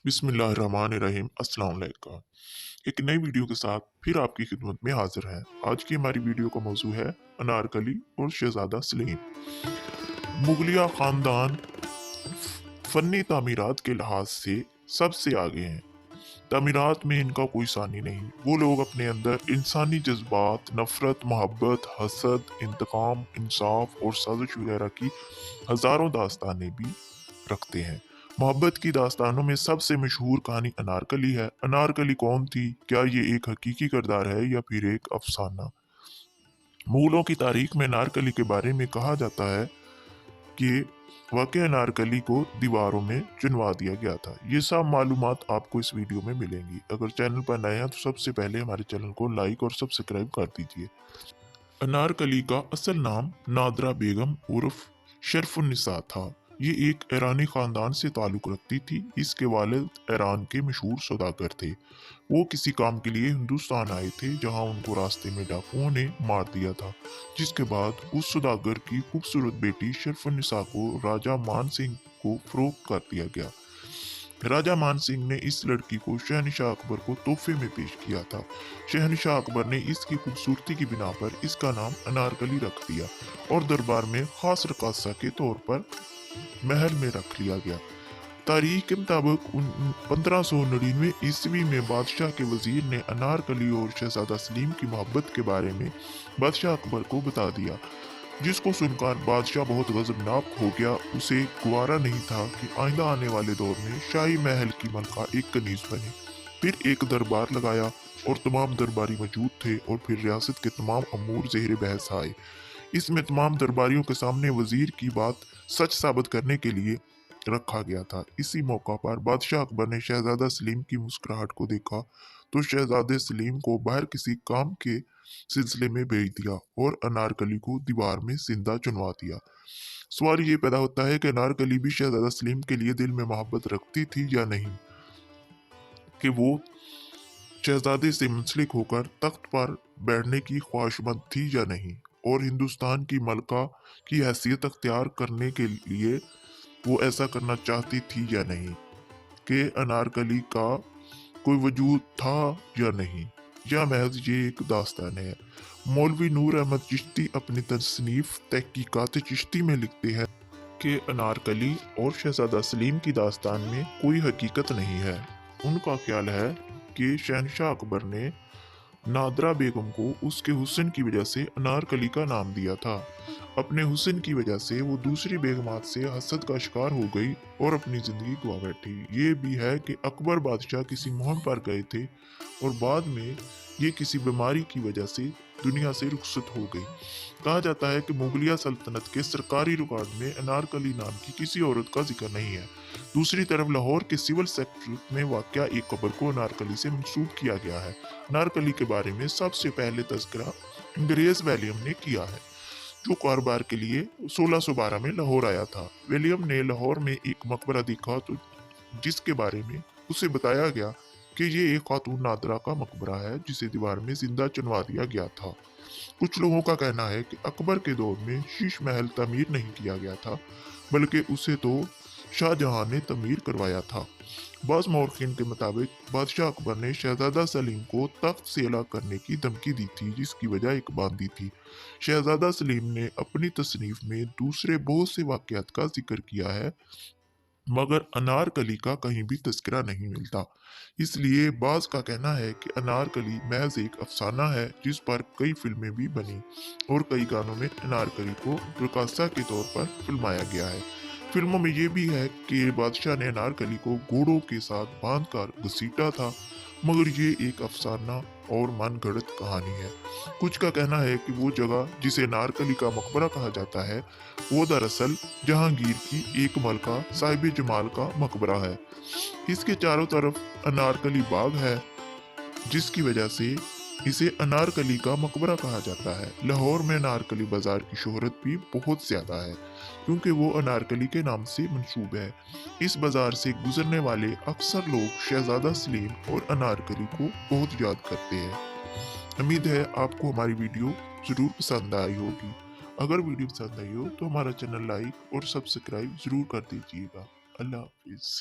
बिस्मिल्लाहिर्रहमानिर्रहीम। अस्सलाम वालेकुम। एक नई वीडियो के साथ फिर आपकी खिदमत में हाजिर है। आज की हमारी वीडियो का मौजू है अनारकली और शहजादा सलीम। मुगलिया खानदान फनी तामीरात के लिहाज से सबसे आगे हैं। तामीरात में इनका कोई सानी नहीं। वो लोग अपने अंदर इंसानी जज्बात, नफरत, मोहब्बत, हसद, इंतकाम, इंसाफ और साजिश वगैरह की हजारों दास्तानें भी रखते हैं। मोहब्बत की दास्तानों में सबसे मशहूर कहानी अनारकली है। अनारकली कौन थी? क्या ये एक हकीकी किरदार है या फिर एक अफसाना? मुगलों की तारीख में अनारकली के बारे में कहा जाता है कि वाकई अनारकली को दीवारों में चुनवा दिया गया था। ये सब मालूमात आपको इस वीडियो में मिलेंगी। अगर चैनल पर नए हैं तो सबसे पहले हमारे चैनल को लाइक और सब्सक्राइब कर दीजिए। अनारकली का असल नाम नादरा बेगम उर्फ शरफुन्निसा था। ये एक ईरानी खानदान से ताल्लुक रखती थी। इसके वालिद ईरान के मशहूर सौदागर थे। वो किसी काम के लिए हिंदुस्तान आए थे, जहां उनको रास्ते में डाकुओं ने मार दिया था। जिसके बाद उस सौदागर की खूबसूरत बेटी शरफुन्निसा को राजा मान सिंह को फरोख्त कर दिया गया। राजा मान सिंह ने इस लड़की को शहनशाह अकबर को तोहफे में पेश किया था। शहनशाह अकबर ने इसकी खूबसूरती की बिना पर इसका नाम अनारकली रख दिया और दरबार में खास रकासा के तौर पर महल में रख लिया गया। तारीख के मुताबिक 1599 ईस्वी में बादशाह के वजीर ने अनारकली और शहजादा सलीम की मोहब्बत के बारे में बादशाह अकबर को बता दिया, जिसको सुनकर बादशाह बहुत गजबनाक हो गया। उसे गवारा नहीं था कि आइंदा आने वाले दौर में शाही महल की मलका एक कनीज बने। फिर एक दरबार लगाया और तमाम दरबारी मौजूद थे और फिर रियासत के तमाम अमूर ज़ेर बहस आए। इसमें तमाम दरबारियों के सामने वजीर की बात सच साबित करने के लिए रखा गया था। इसी मौका पर बादशाह अकबर ने शहजादा सलीम की मुस्कुराहट को देखा तो शहजादे सलीम को बाहर किसी काम के सिलसिले में भेज दिया और अनारकली को दीवार में जिंदा चुनवा दिया। सवाल ये पैदा होता है कि अनारकली भी शहजादा सलीम के लिए दिल में मोहब्बत रखती थी या नहीं, कि वो शहजादे से मुंसलिक होकर तख्त पर बैठने की ख्वाहिशमंद थी या नहीं, और हिंदुस्तान की मलका की हैसियत अख्तियार करने के लिए वो ऐसा करना चाहती थी या नहीं, कि अनारकली का कोई वजूद था या नहीं, या महज ये एक दास्तान है। मौलवी नूर अहमद चिश्ती अपनी तसनीफ तहकीकात चिश्ती में लिखते हैं कि अनारकली और शहजादा सलीम की दास्तान में कोई हकीकत नहीं है। उनका ख्याल है कि शहनशाह अकबर ने नादरा बेगम को उसके हुस्न की वजह से अनारकली का नाम दिया था। अपने हुस्न की वजह से वो दूसरी बेगमात से हसद का शिकार हो गई और अपनी जिंदगी गवा बैठी। ये भी है कि अकबर बादशाह किसी मुहिम पर गए थे और बाद में ये किसी बीमारी की वजह से दुनिया से रुखसत हो गई। कहा जाता है कि मुगलिया सल्तनत के सरकारी रिकॉर्ड में अनारकली नाम की किसी औरत का जिक्र नहीं है। दूसरी तरफ लाहौर के सिविल सेक्टर में वाक़या एक कब्र को अनारकली से मंसूब किया गया है। अनारकली के बारे में सबसे पहले तज़किरा अंग्रेज विलियम ने किया है, जो कारोबार के लिए 1612 में लाहौर आया था। विलियम ने लाहौर में एक मकबरा देखा तो जिसके बारे में उसे बताया गया कि ये एक खातून नादरा का मकबरा है, जिसे दीवार में जिंदा चुनवा दिया गया था। कुछ लोगों का कहना है कि अकबर के दौर में शीश महल तमीर नहीं किया गया था, बल्कि उसे तो शाहजहां ने तमीर करवाया था। बाज़ मौरखीन के मुताबिक बादशाह अकबर ने शहजादा सलीम को तख्त से अलग करने की धमकी दी थी, जिसकी वजह एक बांधी थी। शहजादा सलीम ने अपनी तसनीफ में दूसरे बहुत से वाक़यात का जिक्र किया है, मगर अनारकली का कहीं भी तज़किरा नहीं मिलता। इसलिए बाज़ का कहना है कि अनारकली महज एक अफसाना है, जिस पर कई फिल्में भी बनी और कई गानों में अनारकली को रकासा के तौर पर फिल्माया गया है। फिल्मों में ये भी है कि बादशाह ने अनारकली को घोड़ों के साथ बांधकर घसीटा था, मगर ये एक अफसाना और मनगढ़ंत कहानी है। कुछ का कहना है कि वो जगह जिसे अनारकली का मकबरा कहा जाता है, वो दरअसल जहांगीर की एक मलका साहिब जमाल का मकबरा है। इसके चारों तरफ अनारकली बाग है, जिसकी वजह से इसे अनारकली का मकबरा कहा जाता है। लाहौर में अनारकली बाजार की शोहरत भी बहुत ज्यादा है, क्योंकि वो अनारकली के नाम से मंसूब है। इस बाजार से गुजरने वाले अक्सर लोग शहजादा सलीम और अनारकली को बहुत याद करते हैं। उम्मीद है आपको हमारी वीडियो जरूर पसंद आई होगी। अगर वीडियो पसंद आई हो तो हमारा चैनल लाइक और सब्सक्राइब जरूर कर दीजिएगा। अल्लाह हाफिज।